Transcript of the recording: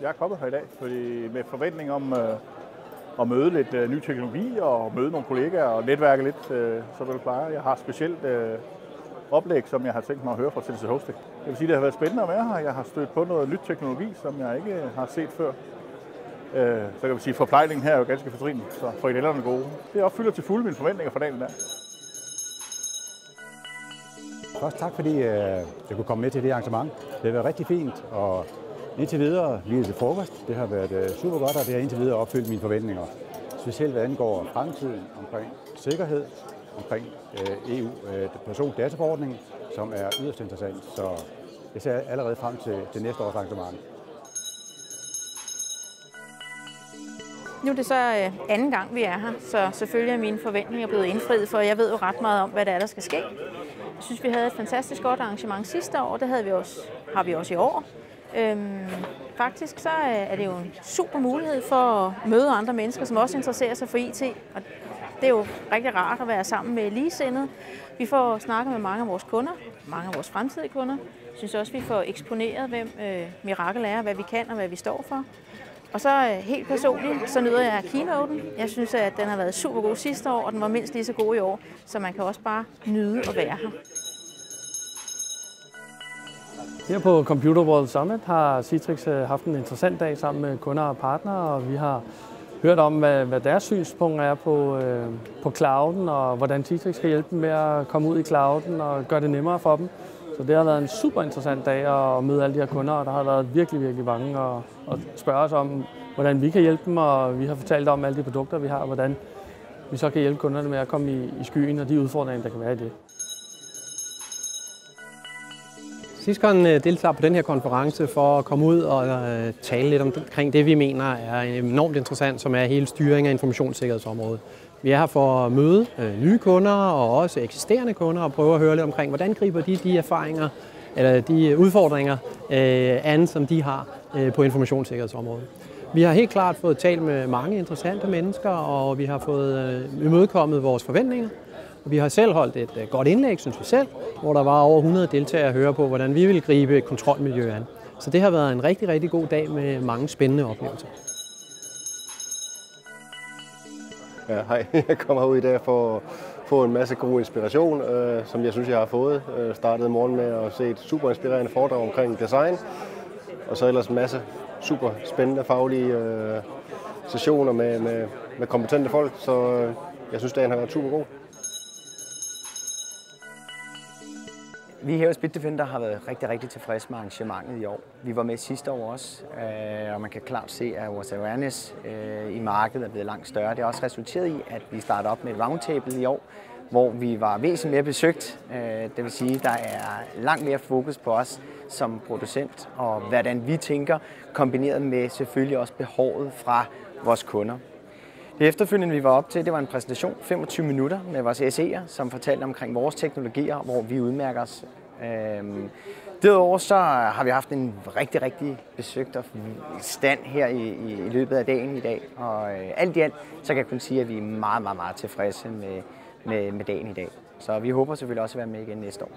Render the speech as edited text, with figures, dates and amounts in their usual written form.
Jeg er kommet her i dag med forventning om at møde lidt ny teknologi og møde nogle kollegaer og netværke lidt, så vil det pleje. Jeg har et specielt oplæg, som jeg har tænkt mig at høre fra Tennessee Hosting. Jeg vil sige, at det har været spændende at være her. Jeg har stødt på noget nyt teknologi, som jeg ikke har set før. Så kan vi sige, at forplejningen her er jo ganske fortrinlig, så frikadellerne er gode. Det opfylder til fulde mine forventninger for dagen der. Først tak, fordi jeg kunne komme med til det arrangement. Det har været rigtig fint, og indtil videre lige til frokost. Det har været super godt, og det har indtil videre opfyldt mine forventninger. Specielt hvad angår fremtiden omkring sikkerhed, omkring EU persondataforordningen, som er yderst interessant. Så jeg ser allerede frem til næste års arrangement. Nu er det så anden gang, vi er her, så selvfølgelig er mine forventninger blevet indfriet, for jeg ved jo ret meget om, hvad der skal ske. Jeg synes, vi havde et fantastisk godt arrangement sidste år, det har vi også i år. Faktisk så er det jo en super mulighed for at møde andre mennesker, som også interesserer sig for IT. Og det er jo rigtig rart at være sammen med ligesindede. Vi får snakket med mange af vores kunder, mange af vores fremtidige kunder. Jeg synes også, vi får eksponeret, hvem Miracle er, hvad vi kan og hvad vi står for. Og så helt personligt, så nyder jeg keynoten. Jeg synes, at den har været super god sidste år, og den var mindst lige så god i år. Så man kan også bare nyde at være her. Her på Computer World Summit har Citrix haft en interessant dag sammen med kunder og partnere, og vi har hørt om, hvad deres synspunkter er på clouden, og hvordan Citrix skal hjælpe dem med at komme ud i clouden og gøre det nemmere for dem. Så det har været en super interessant dag at møde alle de her kunder, og der har været virkelig, virkelig mange og spørge os om, hvordan vi kan hjælpe dem, og vi har fortalt om alle de produkter, vi har, og hvordan vi så kan hjælpe kunderne med at komme i skyen og de udfordringer, der kan være i det. Ciscon deltager på den her konference for at komme ud og tale lidt omkring det, vi mener er enormt interessant, som er hele styringen af informationssikkerhedsområdet. Vi er her for at møde nye kunder og også eksisterende kunder og prøve at høre lidt omkring, hvordan griber de erfaringer eller de udfordringer an, som de har på informationssikkerhedsområdet. Vi har helt klart fået talt med mange interessante mennesker, og vi har fået imødekommet vores forventninger. Vi har selv holdt et godt indlæg, synes vi selv, hvor der var over 100 deltagere at høre på, hvordan vi vil gribe et kontrolmiljø an. Så det har været en rigtig, rigtig god dag med mange spændende oplevelser. Ja, hej. Jeg kommer ud i dag for at få en masse god inspiration, som jeg synes, jeg har fået. Startede morgen med at se et super inspirerende foredrag omkring design, og så ellers en masse super spændende faglige sessioner med kompetente folk, så jeg synes, dagen har været super god. Vi her hos Bitdefender har været rigtig, rigtig tilfredse med arrangementet i år. Vi var med sidste år også, og man kan klart se, at vores awareness i markedet er blevet langt større. Det har også resulteret i, at vi starter op med et roundtable i år, hvor vi var væsentligt mere besøgt. Det vil sige, at der er langt mere fokus på os som producent, og hvordan vi tænker, kombineret med selvfølgelig også behovet fra vores kunder. Det efterfølgende, vi var op til, det var en præsentation, 25 minutter med vores SE'er, som fortalte omkring vores teknologier, hvor vi udmærker os. Derudover så har vi haft en rigtig, rigtig besøgt stand her i løbet af dagen i dag. Og alt i alt, så kan jeg kun sige, at vi er meget, meget, meget tilfredse med dagen i dag. Så vi håber selvfølgelig også at være med igen næste år.